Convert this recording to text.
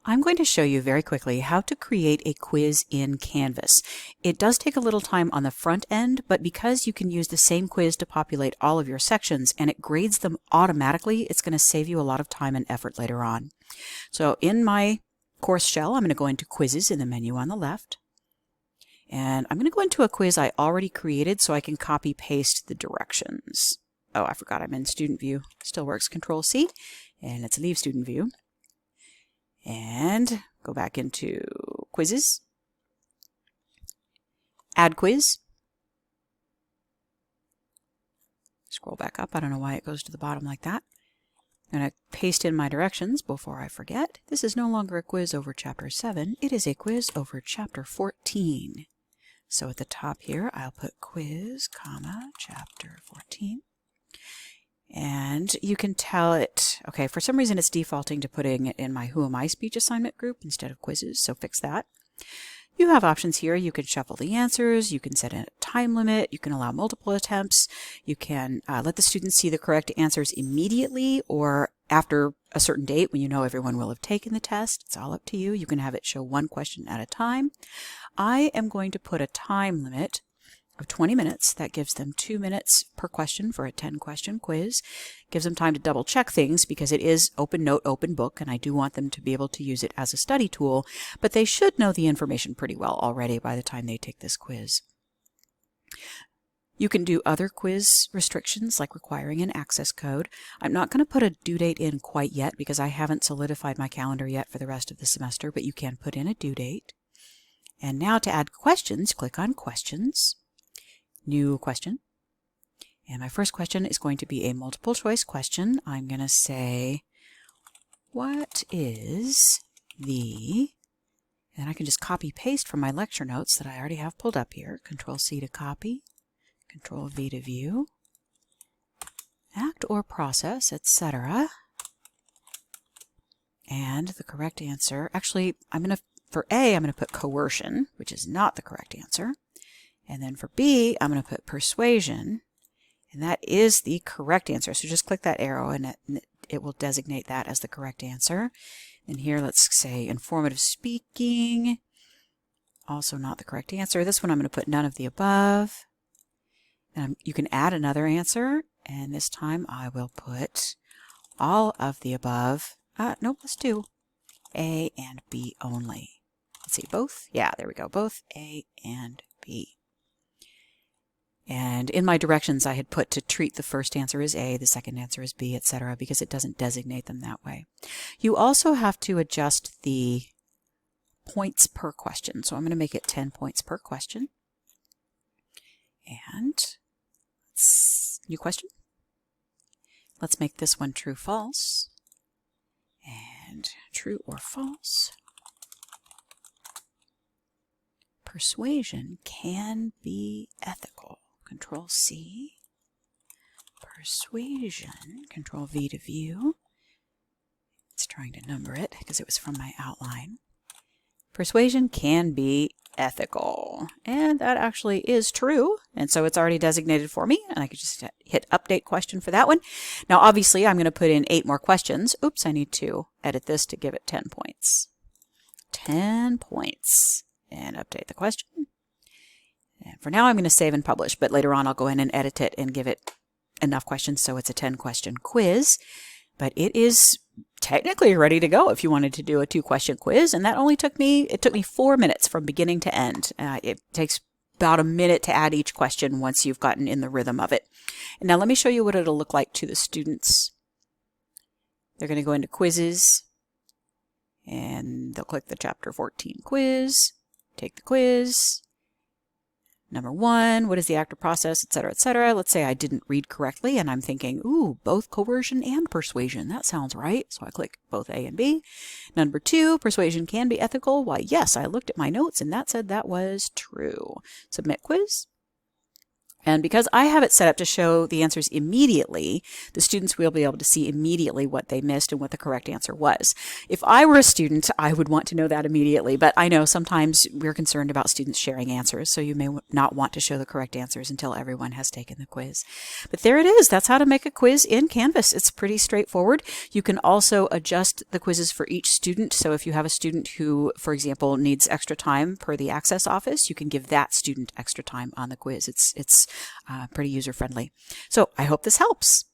I'm going to show you very quickly how to create a quiz in Canvas. It does take a little time on the front end, but because you can use the same quiz to populate all of your sections and it grades them automatically, it's going to save you a lot of time and effort later on. So in my course shell, I'm going to go into Quizzes in the menu on the left. And I'm going to go into a quiz I already created so I can copy paste the directions. Oh, I forgot I'm in Student View. Still works. Control-C, and let's leave Student View. And go back into Quizzes, Add Quiz. Scroll back up. I don't know why it goes to the bottom like that. I'm going to paste in my directions before I forget. This is no longer a quiz over Chapter 7. It is a quiz over Chapter 14. So at the top here, I'll put quiz, comma, Chapter 14. And you can tell it, okay, for some reason it's defaulting to putting it in my Who Am I speech assignment group instead of quizzes, so fix that. You have options here. You can shuffle the answers, you can set a time limit, you can allow multiple attempts, you can let the students see the correct answers immediately or after a certain date when you know everyone will have taken the test. It's all up to you. You can have it show one question at a time. I am going to put a time limit of 20 minutes. That gives them 2 minutes per question for a 10-question quiz. Gives them time to double check things because it is open note, open book, and I do want them to be able to use it as a study tool, but they should know the information pretty well already by the time they take this quiz. You can do other quiz restrictions like requiring an access code. I'm not going to put a due date in quite yet because I haven't solidified my calendar yet for the rest of the semester, but you can put in a due date. And now to add questions, click on Questions. New question. And my first question is going to be a multiple choice question. I'm going to say, what is the, and I can just copy paste from my lecture notes that I already have pulled up here. Control-C to copy, Control-V to view, act or process, etc. And the correct answer, actually, for A, I'm going to put coercion, which is not the correct answer. And then for B, I'm going to put persuasion, and that is the correct answer. So just click that arrow and it will designate that as the correct answer. And here, let's say informative speaking, also not the correct answer. This one I'm going to put none of the above. And you can add another answer, and this time I will put all of the above. Nope, let's do A and B only. Let's see, both? Yeah, there we go, both A and B. And in my directions, I had put to treat the first answer as A, the second answer as B, etc., because it doesn't designate them that way. You also have to adjust the points per question. So I'm going to make it 10 points per question. And new question. Let's make this one true, false. And true or false. Persuasion can be ethical. Control-C, persuasion, Control-V to view. It's trying to number it because it was from my outline. Persuasion can be ethical, and that actually is true, and so it's already designated for me, and I could just hit update question for that one. Now obviously I'm going to put in 8 more questions. Oops, I need to edit this to give it 10 points. 10 points, and update the question. And for now, I'm going to save and publish, but later on I'll go in and edit it and give it enough questions so it's a 10-question quiz. But it is technically ready to go if you wanted to do a 2-question quiz, and that only took me 4 minutes from beginning to end. It takes about a minute to add each question once you've gotten in the rhythm of it. And now let me show you what it'll look like to the students. They're going to go into Quizzes, and they'll click the Chapter 14 quiz, take the quiz. Number 1, what is the active process, etc., etc. Let's say I didn't read correctly and I'm thinking, ooh, both coercion and persuasion. That sounds right. So I click both A and B. Number 2, persuasion can be ethical. Why, yes, I looked at my notes and that said that was true. Submit quiz. And because I have it set up to show the answers immediately, the students will be able to see immediately what they missed and what the correct answer was. If I were a student, I would want to know that immediately, but I know sometimes we're concerned about students sharing answers, so you may not want to show the correct answers until everyone has taken the quiz. But there it is. That's how to make a quiz in Canvas. It's pretty straightforward. You can also adjust the quizzes for each student. So if you have a student who, for example, needs extra time per the Access Office, you can give that student extra time on the quiz. It's pretty user-friendly. So I hope this helps.